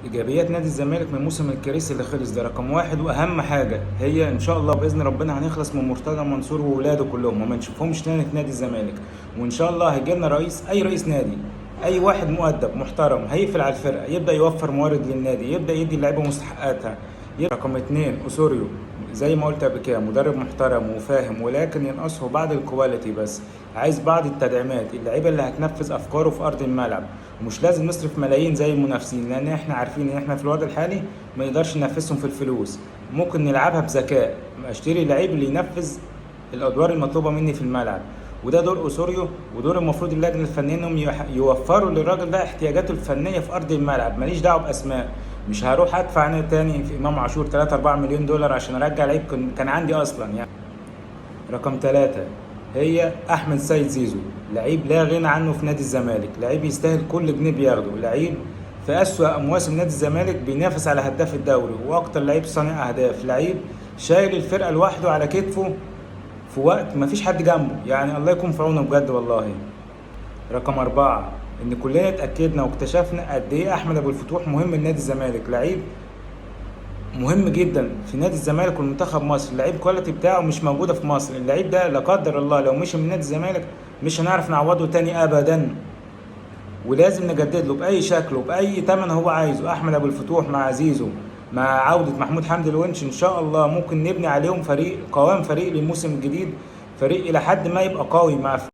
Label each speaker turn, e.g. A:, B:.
A: ايجابيات نادي الزمالك من موسم الكريس اللي خلص ده رقم واحد، واهم حاجه هي ان شاء الله باذن ربنا هنخلص من مرتضى منصور وولاده كلهم وما نشوفهمش تاني في نادي الزمالك. وان شاء الله هيجي لنا رئيس، اي رئيس نادي، اي واحد مؤدب محترم هيقفل على الفرقه، يبدا يوفر موارد للنادي، يبدا يدي اللعيبه مستحقاتها. رقم اتنين اسوريو، زي ما قلت قبل كده مدرب محترم وفاهم، ولكن ينقصه بعض الكواليتي بس. عايز بعض التدعيمات، اللعيبه اللي هتنفذ افكاره في ارض الملعب. ومش لازم نصرف ملايين زي المنافسين، لان احنا عارفين ان احنا في الوضع الحالي ما نقدرش ننافسهم في الفلوس. ممكن نلعبها بذكاء، اشتري لعيب اللي ينفذ الادوار المطلوبه مني في الملعب. وده دور اسوريو، ودور المفروض اللجنه الفنيه انهم يوفروا للراجل ده احتياجاته الفنيه في ارض الملعب. ماليش دعوه باسماء، مش هروح ادفع انا تاني في امام عاشور 3 4 مليون دولار عشان ارجع لعيب كان عندي اصلا يعني. رقم ثلاثة هي احمد سيد زيزو، لعيب لا غنى عنه في نادي الزمالك، لعيب يستاهل كل جنيه بياخده، لعيب في اسوأ مواسم نادي الزمالك بينافس على هداف الدوري واكتر لعيب صانع اهداف، لعيب شايل الفرقه لوحده على كتفه في وقت ما فيش حد جنبه، يعني الله يكون في عونه بجد والله. رقم أربعة، إن كلنا اتأكدنا واكتشفنا قد إيه أحمد أبو الفتوح مهم لنادي الزمالك، لعيب مهم جدا في نادي الزمالك والمنتخب مصر، اللعيب كواليتي بتاعه مش موجودة في مصر. اللعيب ده لا قدر الله لو مشي من نادي الزمالك مش هنعرف نعوضه تاني أبدا، ولازم نجدد له بأي شكل وبأي تمن هو عايزه. أحمد أبو الفتوح مع زيزو مع عودة محمود حمدي الونش إن شاء الله ممكن نبني عليهم فريق، قوام فريق للموسم الجديد، فريق إلى حد ما يبقى قوي مع